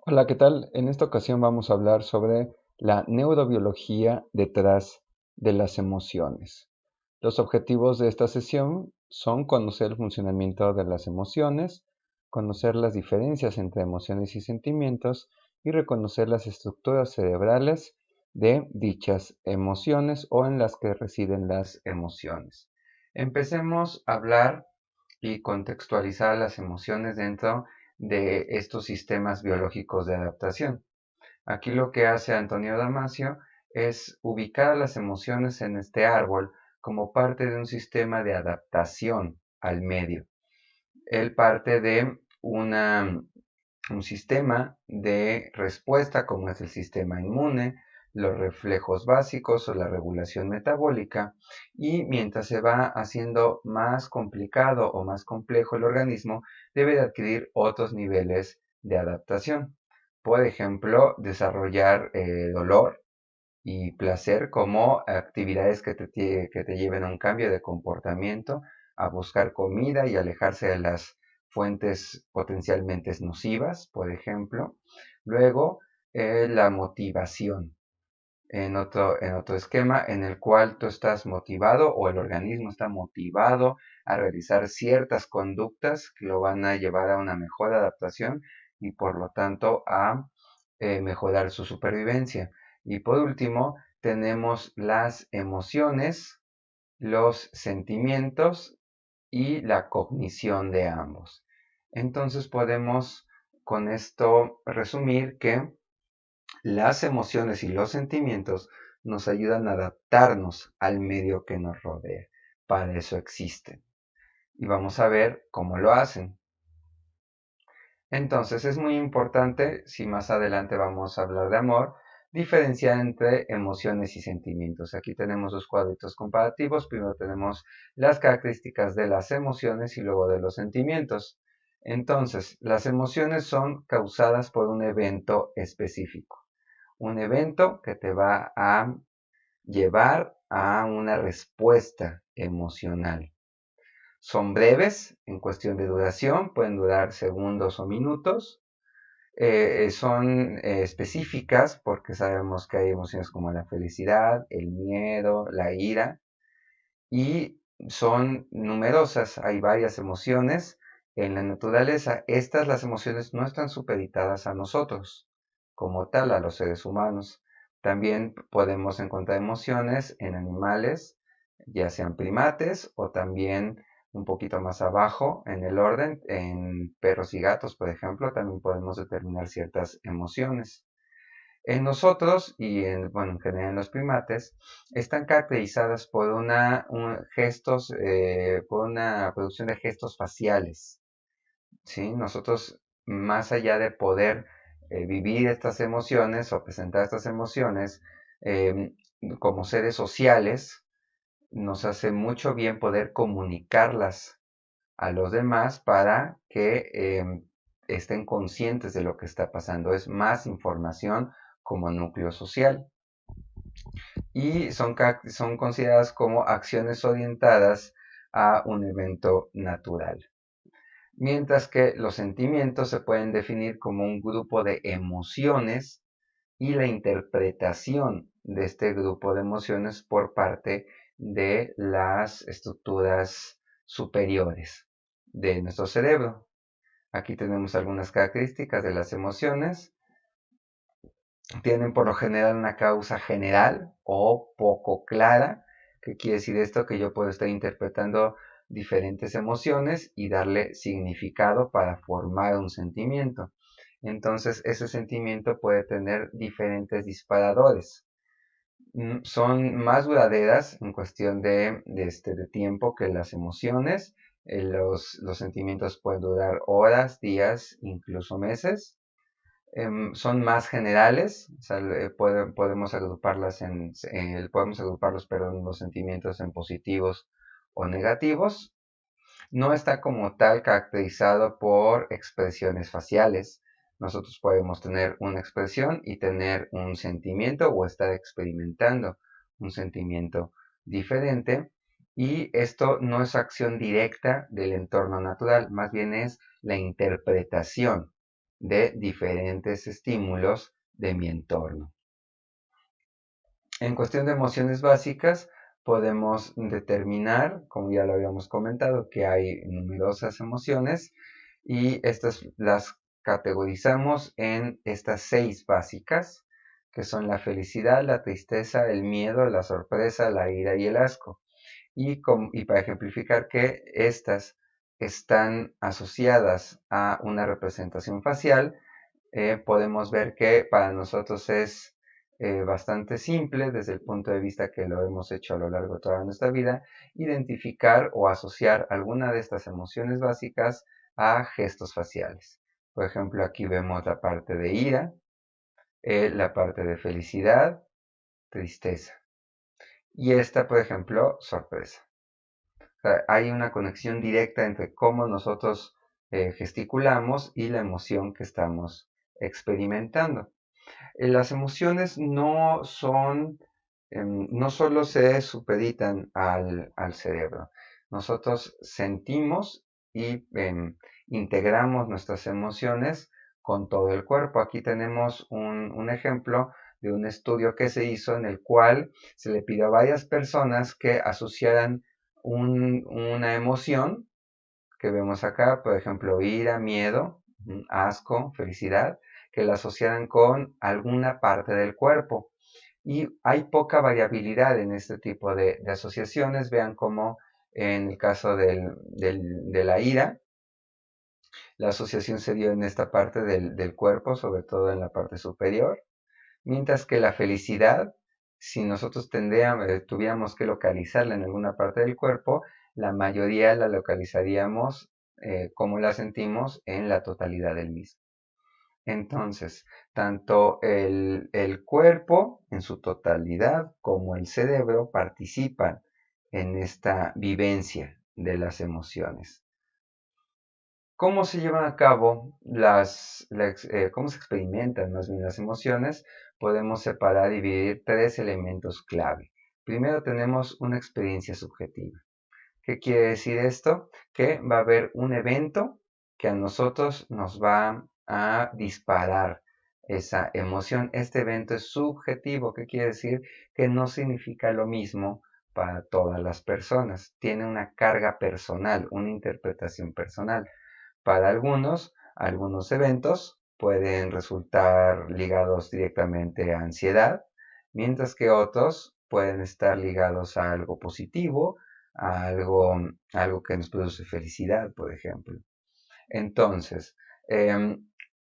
Hola, ¿qué tal? En esta ocasión vamos a hablar sobre la neurobiología detrás de las emociones. Los objetivos de esta sesión son conocer el funcionamiento de las emociones, conocer las diferencias entre emociones y sentimientos y reconocer las estructuras cerebrales de dichas emociones o en las que residen las emociones. Empecemos a hablar y contextualizar las emociones dentro de estos sistemas biológicos de adaptación. Aquí lo que hace Antonio Damasio es ubicar las emociones en este árbol como parte de un sistema de adaptación al medio. Él parte de un sistema de respuesta como es el sistema inmune, los reflejos básicos o la regulación metabólica, y mientras se va haciendo más complicado o más complejo el organismo, debe de adquirir otros niveles de adaptación. Por ejemplo, desarrollar dolor y placer como actividades que te lleven a un cambio de comportamiento, a buscar comida y alejarse de las fuentes potencialmente nocivas, por ejemplo. Luego, la motivación. En otro esquema en el cual tú estás motivado o el organismo está motivado a realizar ciertas conductas que lo van a llevar a una mejor adaptación y por lo tanto a mejorar su supervivencia. Y por último, tenemos las emociones, los sentimientos y la cognición de ambos. Entonces podemos con esto resumir que las emociones y los sentimientos nos ayudan a adaptarnos al medio que nos rodea. Para eso existen. Y vamos a ver cómo lo hacen. Entonces es muy importante, si más adelante vamos a hablar de amor, diferenciar entre emociones y sentimientos. Aquí tenemos dos cuadritos comparativos. Primero tenemos las características de las emociones y luego de los sentimientos. Entonces, las emociones son causadas por un evento específico. Un evento que te va a llevar a una respuesta emocional. Son breves en cuestión de duración, pueden durar segundos o minutos. Son específicas porque sabemos que hay emociones como la felicidad, el miedo, la ira y son numerosas. Hay varias emociones en la naturaleza. Las emociones, no están supeditadas a nosotros como tal, a los seres humanos. También podemos encontrar emociones en animales, ya sean primates o también un poquito más abajo en el orden, en perros y gatos, por ejemplo, también podemos determinar ciertas emociones. En nosotros y en general en los primates, están caracterizadas por por una producción de gestos faciales. ¿Sí? Nosotros, más allá de poder vivir estas emociones o presentar estas emociones eh, como seres sociales, nos hace mucho bien poder comunicarlas a los demás para que estén conscientes de lo que está pasando. Es más información como núcleo social y son consideradas como acciones orientadas a un evento natural. Mientras que los sentimientos se pueden definir como un grupo de emociones y la interpretación de este grupo de emociones por parte de las estructuras superiores de nuestro cerebro. Aquí tenemos algunas características de las emociones. Tienen por lo general una causa general o poco clara. ¿Qué quiere decir esto? Que yo puedo estar interpretando diferentes emociones y darle significado para formar un sentimiento. Entonces, ese sentimiento puede tener diferentes disparadores. Son más duraderas en cuestión de tiempo que las emociones. Los sentimientos pueden durar horas, días, incluso meses. Son más generales, o sea, podemos agruparlos, perdón, los sentimientos en positivos o negativos. No está como tal caracterizado por expresiones faciales. Nosotros podemos tener una expresión y tener un sentimiento o estar experimentando un sentimiento diferente. Y esto no es acción directa del entorno natural, más bien es la interpretación de diferentes estímulos de mi entorno. En cuestión de emociones básicas, podemos determinar, como ya lo habíamos comentado, que hay numerosas emociones y estas las categorizamos en estas 6 básicas, que son la felicidad, la tristeza, el miedo, la sorpresa, la ira y el asco. Y para ejemplificar que estas están asociadas a una representación facial, podemos ver que para nosotros es bastante simple, desde el punto de vista que lo hemos hecho a lo largo de toda nuestra vida, identificar o asociar alguna de estas emociones básicas a gestos faciales. Por ejemplo, aquí vemos la parte de ira, la parte de felicidad, tristeza. Y esta, por ejemplo, sorpresa. O sea, hay una conexión directa entre cómo nosotros gesticulamos y la emoción que estamos experimentando. Las emociones no son, no solo se supeditan al cerebro. Nosotros sentimos y integramos nuestras emociones con todo el cuerpo. Aquí tenemos un ejemplo de un estudio que se hizo en el cual se le pidió a varias personas que asociaran una emoción que vemos acá, por ejemplo, ira, miedo, asco, felicidad, que la asociaran con alguna parte del cuerpo. Y hay poca variabilidad en este tipo de asociaciones. Vean cómo en el caso de la ira, la asociación se dio en esta parte del cuerpo, sobre todo en la parte superior, mientras que la felicidad, si nosotros tuviéramos que localizarla en alguna parte del cuerpo, la mayoría la localizaríamos como la sentimos en la totalidad del mismo. Entonces, tanto el cuerpo en su totalidad como el cerebro participan en esta vivencia de las emociones. ¿Cómo se llevan a cabo cómo se experimentan más bien las emociones? Podemos separar y dividir 3 elementos clave. Primero tenemos una experiencia subjetiva. ¿Qué quiere decir esto? Que va a haber un evento que a nosotros nos va a disparar esa emoción. Este evento es subjetivo. ¿Qué quiere decir? Que no significa lo mismo para todas las personas. Tiene una carga personal, una interpretación personal. Para algunos eventos pueden resultar ligados directamente a ansiedad, mientras que otros pueden estar ligados a algo positivo, a algo que nos produce felicidad, por ejemplo. Entonces,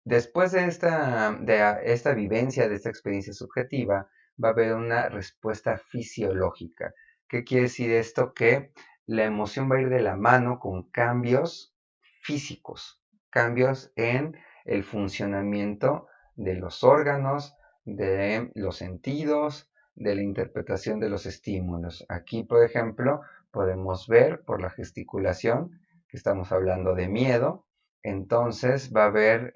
después de esta vivencia, de esta experiencia subjetiva, va a haber una respuesta fisiológica. ¿Qué quiere decir esto? Que la emoción va a ir de la mano con cambios físicos, cambios en el funcionamiento de los órganos, de los sentidos, de la interpretación de los estímulos. Aquí, por ejemplo, podemos ver por la gesticulación que estamos hablando de miedo. Entonces va a haber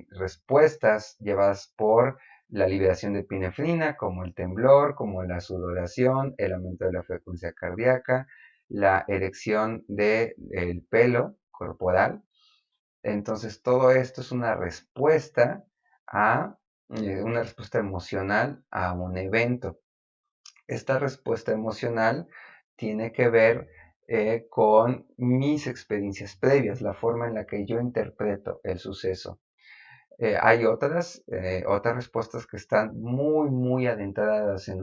respuestas llevadas por la liberación de epinefrina, como el temblor, como la sudoración, el aumento de la frecuencia cardíaca, la erección del pelo corporal. Entonces todo esto es una respuesta una respuesta emocional a un evento. Esta respuesta emocional tiene que ver con mis experiencias previas, la forma en la que yo interpreto el suceso. Hay otras respuestas que están muy, muy adentradas en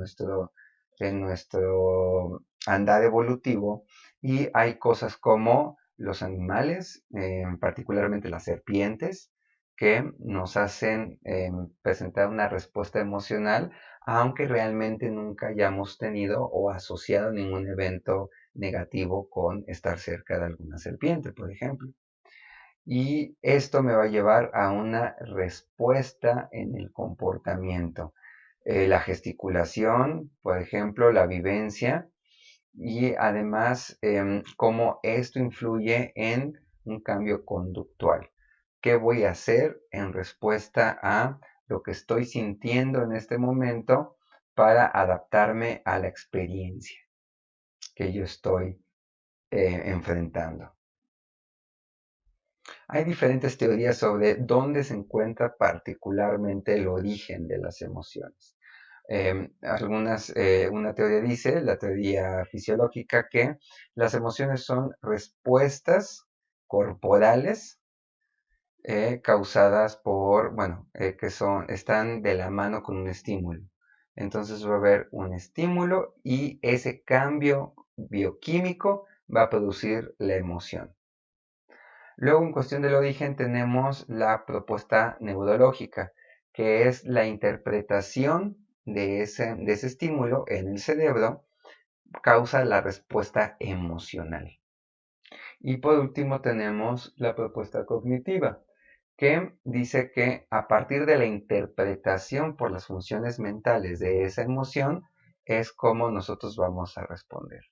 nuestro andar evolutivo, y hay cosas como los animales, particularmente las serpientes, que nos hacen presentar una respuesta emocional, aunque realmente nunca hayamos tenido o asociado ningún evento negativo con estar cerca de alguna serpiente, por ejemplo. Y esto me va a llevar a una respuesta en el comportamiento. La gesticulación, por ejemplo, la vivencia, y además cómo esto influye en un cambio conductual. ¿Qué voy a hacer en respuesta a lo que estoy sintiendo en este momento para adaptarme a la experiencia que yo estoy enfrentando? Hay diferentes teorías sobre dónde se encuentra particularmente el origen de las emociones. Una teoría dice, la teoría fisiológica, que las emociones son respuestas corporales causadas por, bueno, están de la mano con un estímulo. Entonces va a haber un estímulo y ese cambio bioquímico va a producir la emoción. Luego, en cuestión del origen, tenemos la propuesta neurológica, que es la interpretación de ese estímulo en el cerebro, causa la respuesta emocional. Y por último, tenemos la propuesta cognitiva, que dice que a partir de la interpretación por las funciones mentales de esa emoción, es como nosotros vamos a responder.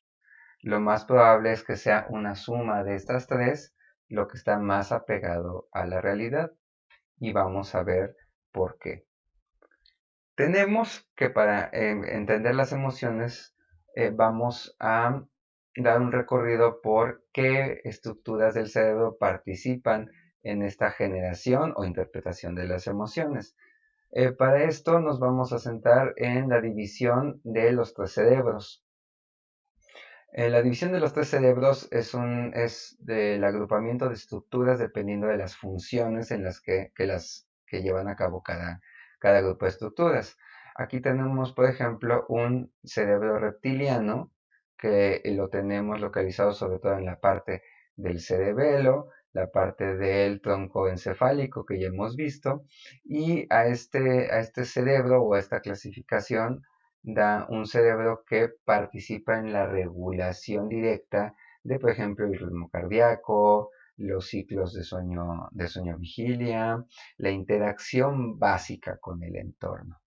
Lo más probable es que sea una suma de estas tres lo que está más apegado a la realidad y vamos a ver por qué. Tenemos que para entender las emociones vamos a dar un recorrido por qué estructuras del cerebro participan en esta generación o interpretación de las emociones. Para esto nos vamos a centrar en la división de los tres cerebros. La división de los tres cerebros es del agrupamiento de estructuras dependiendo de las funciones en las que llevan a cabo cada grupo de estructuras. Aquí tenemos, por ejemplo, un cerebro reptiliano que lo tenemos localizado sobre todo en la parte del cerebelo, la parte del tronco encefálico que ya hemos visto, y a este cerebro o a esta clasificación da un cerebro que participa en la regulación directa de, por ejemplo, el ritmo cardíaco, los ciclos de sueño-vigilia, la interacción básica con el entorno.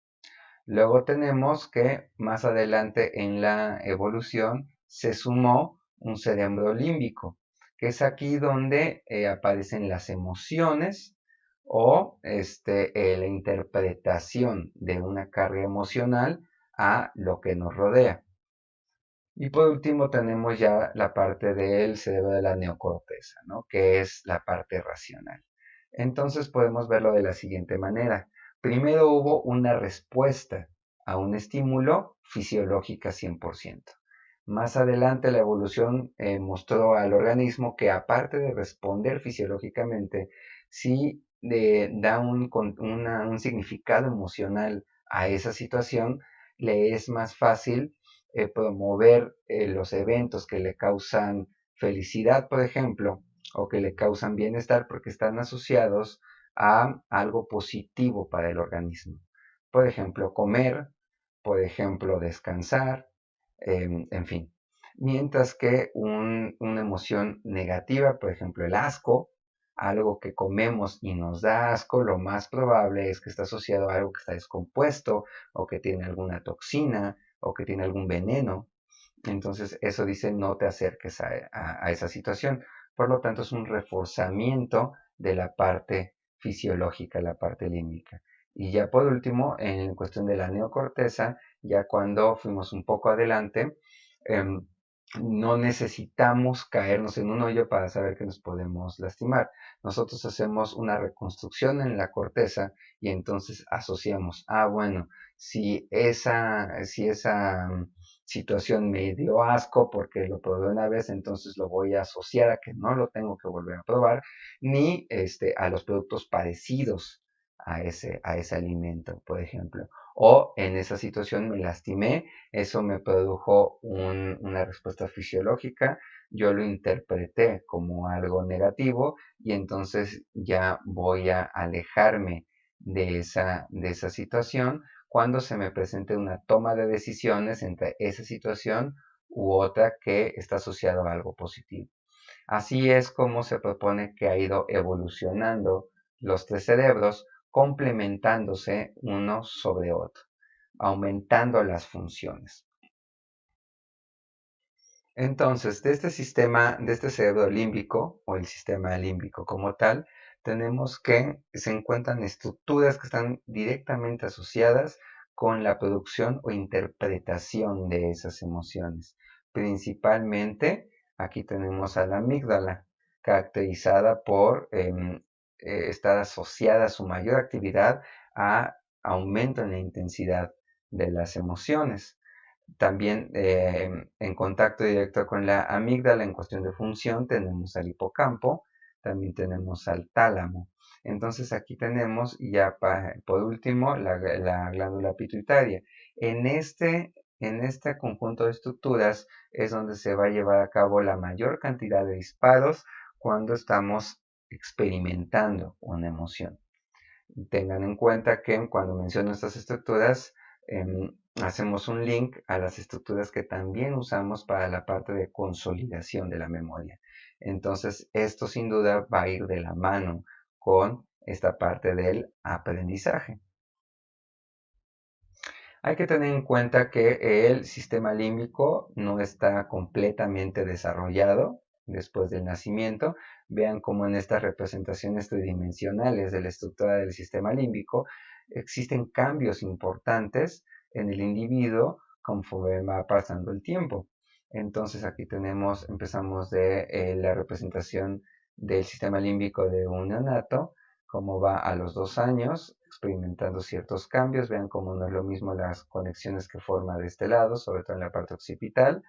Luego tenemos que más adelante en la evolución se sumó un cerebro límbico, que es aquí donde aparecen las emociones o la interpretación de una carga emocional a lo que nos rodea. Y por último tenemos ya la parte del cerebro de la neocorteza, ¿no? Que es la parte racional. Entonces podemos verlo de la siguiente manera. Primero hubo una respuesta a un estímulo fisiológica 100%. Más adelante la evolución mostró al organismo que aparte de responder fisiológicamente, sí da un significado emocional a esa situación, le es más fácil promover los eventos que le causan felicidad, por ejemplo, o que le causan bienestar porque están asociados a algo positivo para el organismo. Por ejemplo, comer, por ejemplo, descansar, en fin. Mientras que una emoción negativa, por ejemplo, el asco, algo que comemos y nos da asco, lo más probable es que está asociado a algo que está descompuesto o que tiene alguna toxina o que tiene algún veneno. Entonces eso dice no te acerques a esa situación. Por lo tanto es un reforzamiento de la parte fisiológica, la parte límbica. Y ya por último, en cuestión de la neocorteza, ya cuando fuimos un poco adelante, em, no necesitamos caernos en un hoyo para saber que nos podemos lastimar. Nosotros hacemos una reconstrucción en la corteza y entonces asociamos, bueno, si esa situación me dio asco porque lo probé una vez, entonces lo voy a asociar a que no lo tengo que volver a probar, ni a los productos parecidos a ese alimento, por ejemplo. O en esa situación me lastimé, eso me produjo una respuesta fisiológica, yo lo interpreté como algo negativo y entonces ya voy a alejarme de esa situación cuando se me presente una toma de decisiones entre esa situación u otra que está asociada a algo positivo. Así es como se propone que ha ido evolucionando los tres cerebros, complementándose uno sobre otro, aumentando las funciones. Entonces, de este sistema, de este cerebro límbico o el sistema límbico como tal, tenemos que se encuentran estructuras que están directamente asociadas con la producción o interpretación de esas emociones. Principalmente, aquí tenemos a la amígdala, caracterizada por estar asociada a su mayor actividad a aumento en la intensidad de las emociones. También en contacto directo con la amígdala en cuestión de función tenemos al hipocampo, también tenemos al tálamo. Entonces aquí tenemos ya por último la glándula pituitaria. En este conjunto de estructuras es donde se va a llevar a cabo la mayor cantidad de disparos cuando estamos experimentando una emoción. Tengan en cuenta que cuando menciono estas estructuras, hacemos un link a las estructuras que también usamos para la parte de consolidación de la memoria. Entonces, esto sin duda va a ir de la mano con esta parte del aprendizaje. Hay que tener en cuenta que el sistema límbico no está completamente desarrollado después del nacimiento. Vean cómo en estas representaciones tridimensionales de la estructura del sistema límbico existen cambios importantes en el individuo conforme va pasando el tiempo. Entonces aquí empezamos de la representación del sistema límbico de un neonato, cómo va a los 2 años, experimentando ciertos cambios. Vean cómo no es lo mismo las conexiones que forma de este lado, sobre todo en la parte occipital.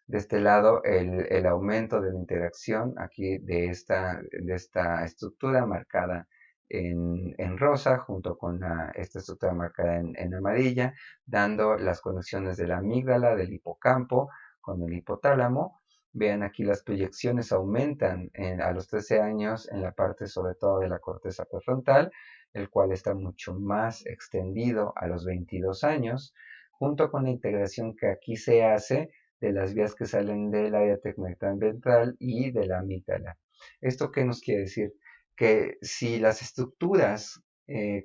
De este lado, el aumento de la interacción aquí de esta estructura marcada en rosa, junto con esta estructura marcada en amarilla, dando las conexiones de la amígdala, del hipocampo, con el hipotálamo. Vean aquí las proyecciones aumentan a los 13 años en la parte sobre todo de la corteza prefrontal, el cual está mucho más extendido a los 22 años, junto con la integración que aquí se hace de las vías que salen del área tegmental ventral y de la amígdala. ¿Esto qué nos quiere decir? Que si las estructuras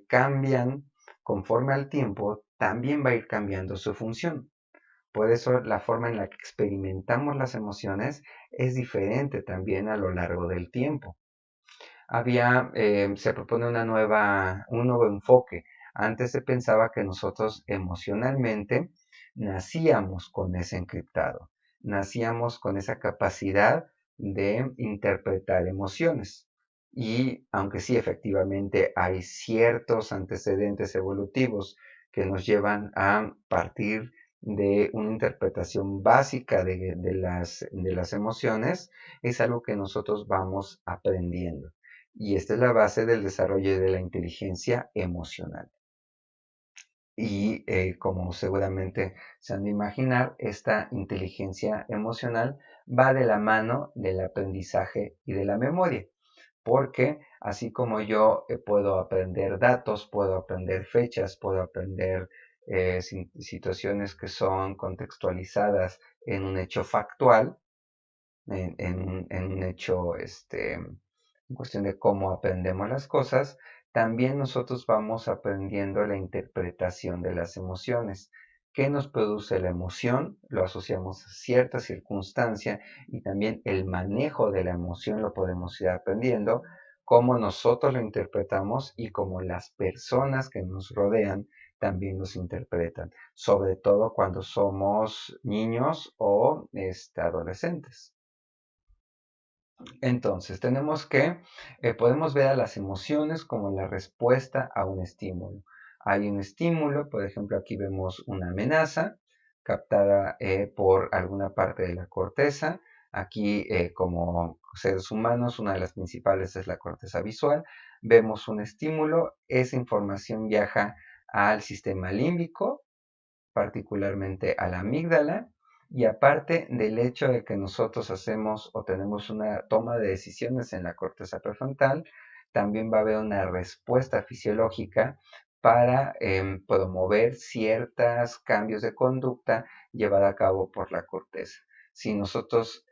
cambian conforme al tiempo, también va a ir cambiando su función. Por eso la forma en la que experimentamos las emociones es diferente también a lo largo del tiempo. Se propone un nuevo enfoque. Antes se pensaba que nosotros emocionalmente nacíamos con ese encriptado, nacíamos con esa capacidad de interpretar emociones. Y aunque sí, efectivamente, hay ciertos antecedentes evolutivos que nos llevan a partir de una interpretación básica de las emociones, es algo que nosotros vamos aprendiendo. Y esta es la base del desarrollo de la inteligencia emocional. Y como seguramente se han de imaginar, esta inteligencia emocional va de la mano del aprendizaje y de la memoria. Porque así como yo puedo aprender datos, puedo aprender fechas, puedo aprender situaciones que son contextualizadas en un hecho factual, en un hecho en cuestión de cómo aprendemos las cosas, también nosotros vamos aprendiendo la interpretación de las emociones. ¿Qué nos produce la emoción? Lo asociamos a cierta circunstancia y también el manejo de la emoción lo podemos ir aprendiendo, cómo nosotros lo interpretamos y cómo las personas que nos rodean también nos interpretan, sobre todo cuando somos niños o adolescentes. Entonces, podemos ver a las emociones como la respuesta a un estímulo. Hay un estímulo, por ejemplo, aquí vemos una amenaza captada por alguna parte de la corteza. Aquí, como seres humanos, una de las principales es la corteza visual. Vemos un estímulo, esa información viaja al sistema límbico, particularmente a la amígdala, y aparte del hecho de que nosotros hacemos o tenemos una toma de decisiones en la corteza prefrontal, también va a haber una respuesta fisiológica para promover ciertos cambios de conducta llevada a cabo por la corteza. Si nosotros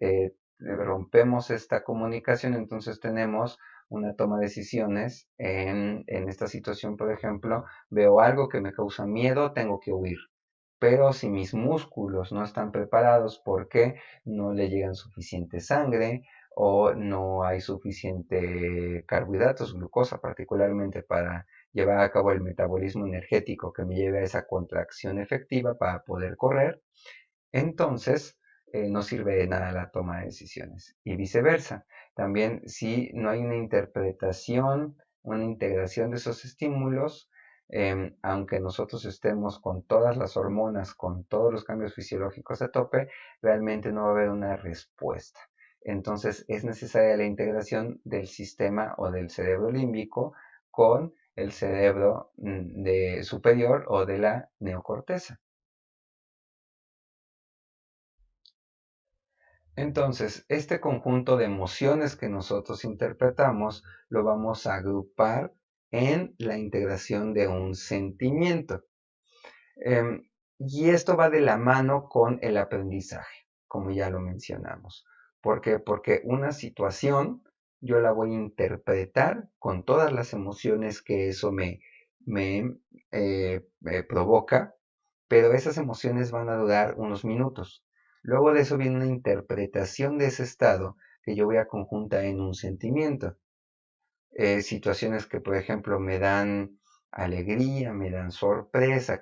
rompemos esta comunicación, entonces tenemos una toma de decisiones en esta situación. Por ejemplo, veo algo que me causa miedo, tengo que huir. Pero si mis músculos no están preparados porque no le llegan suficiente sangre o no hay suficiente carbohidratos, glucosa particularmente, para llevar a cabo el metabolismo energético que me lleve a esa contracción efectiva para poder correr, entonces no sirve de nada la toma de decisiones. Y viceversa. También si no hay una interpretación, una integración de esos estímulos, aunque nosotros estemos con todas las hormonas, con todos los cambios fisiológicos a tope, realmente no va a haber una respuesta. Entonces es necesaria la integración del sistema o del cerebro límbico con el cerebro superior o de la neocorteza. Entonces, este conjunto de emociones que nosotros interpretamos lo vamos a agrupar en la integración de un sentimiento. Y esto va de la mano con el aprendizaje, como ya lo mencionamos. ¿Por qué? Porque una situación yo la voy a interpretar con todas las emociones que eso me provoca, pero esas emociones van a durar unos minutos. Luego de eso viene una interpretación de ese estado que yo voy a conjuntar en un sentimiento. Situaciones que, por ejemplo, me dan alegría, me dan sorpresa,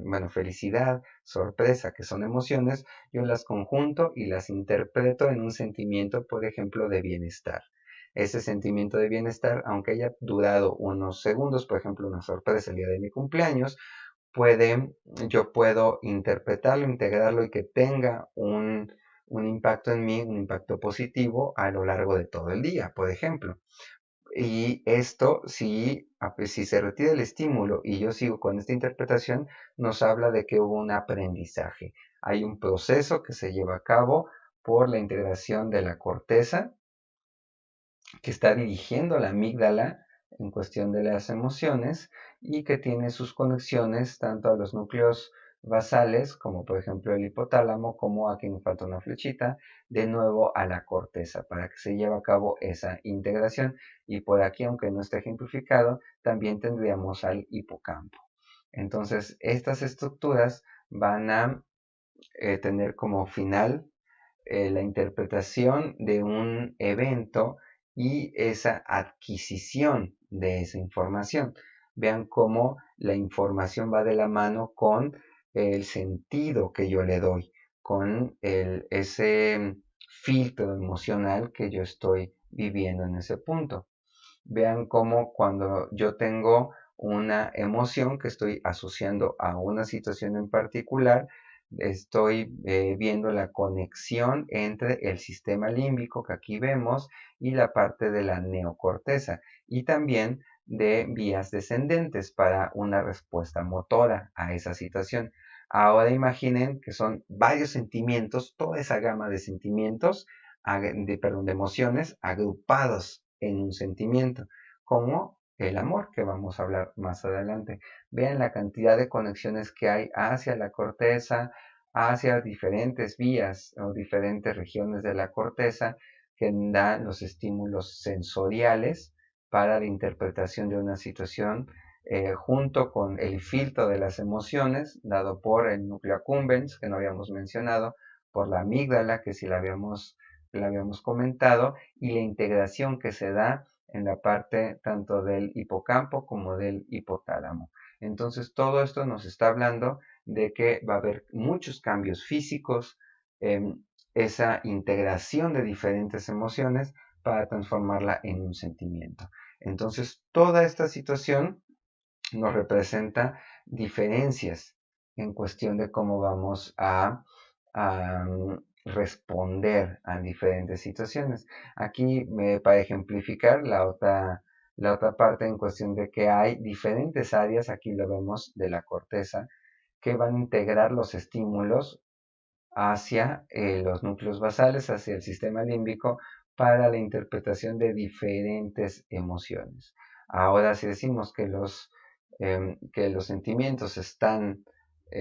bueno, felicidad, sorpresa, que son emociones, yo las conjunto y las interpreto en un sentimiento, por ejemplo, de bienestar. Ese sentimiento de bienestar, aunque haya durado unos segundos, por ejemplo, una sorpresa el día de mi cumpleaños, yo puedo interpretarlo, integrarlo y que tenga un impacto en mí, un impacto positivo a lo largo de todo el día, por ejemplo. Y esto, si se retira el estímulo y yo sigo con esta interpretación, nos habla de que hubo un aprendizaje. Hay un proceso que se lleva a cabo por la integración de la corteza que está dirigiendo la amígdala en cuestión de las emociones y que tiene sus conexiones tanto a los núcleos basales, como por ejemplo el hipotálamo, como aquí me falta una flechita, de nuevo a la corteza, para que se lleve a cabo esa integración. Y por aquí, aunque no esté ejemplificado, también tendríamos al hipocampo. Entonces, estas estructuras van a tener como final la interpretación de un evento y esa adquisición de esa información. Vean cómo la información va de la mano con el sentido que yo le doy, con ese filtro emocional que yo estoy viviendo en ese punto. Vean cómo cuando yo tengo una emoción que estoy asociando a una situación en particular, estoy viendo la conexión entre el sistema límbico que aquí vemos y la parte de la neocorteza y también de vías descendentes para una respuesta motora a esa situación. Ahora imaginen que son varios sentimientos, toda esa gama de sentimientos, de emociones agrupados en un sentimiento, como el amor, que vamos a hablar más adelante. Vean la cantidad de conexiones que hay hacia la corteza, hacia diferentes vías o diferentes regiones de la corteza que dan los estímulos sensoriales para la interpretación de una situación, junto con el filtro de las emociones dado por el núcleo accumbens, que no habíamos mencionado, por la amígdala, que sí la habíamos comentado, y la integración que se da en la parte tanto del hipocampo como del hipotálamo. Entonces todo esto nos está hablando de que va a haber muchos cambios físicos, esa integración de diferentes emociones para transformarla en un sentimiento. Entonces toda esta situación nos representa diferencias en cuestión de cómo vamos a responder a diferentes situaciones. Aquí, para ejemplificar la otra parte en cuestión de que hay diferentes áreas, aquí lo vemos de la corteza, que van a integrar los estímulos hacia los núcleos basales, hacia el sistema límbico, para la interpretación de diferentes emociones. Ahora, si decimos que los sentimientos están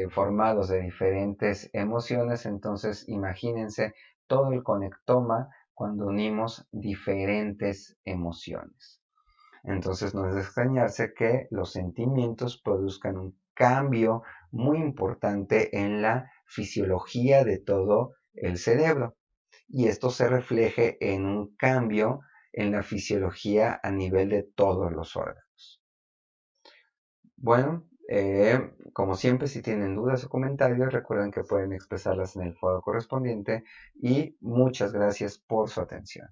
formados de diferentes emociones, entonces imagínense todo el conectoma cuando unimos diferentes emociones. Entonces no es de extrañarse que los sentimientos produzcan un cambio muy importante en la fisiología de todo el cerebro. Y esto se refleje en un cambio en la fisiología a nivel de todos los órganos. Bueno, Como siempre, si tienen dudas o comentarios, recuerden que pueden expresarlas en el foro correspondiente y muchas gracias por su atención.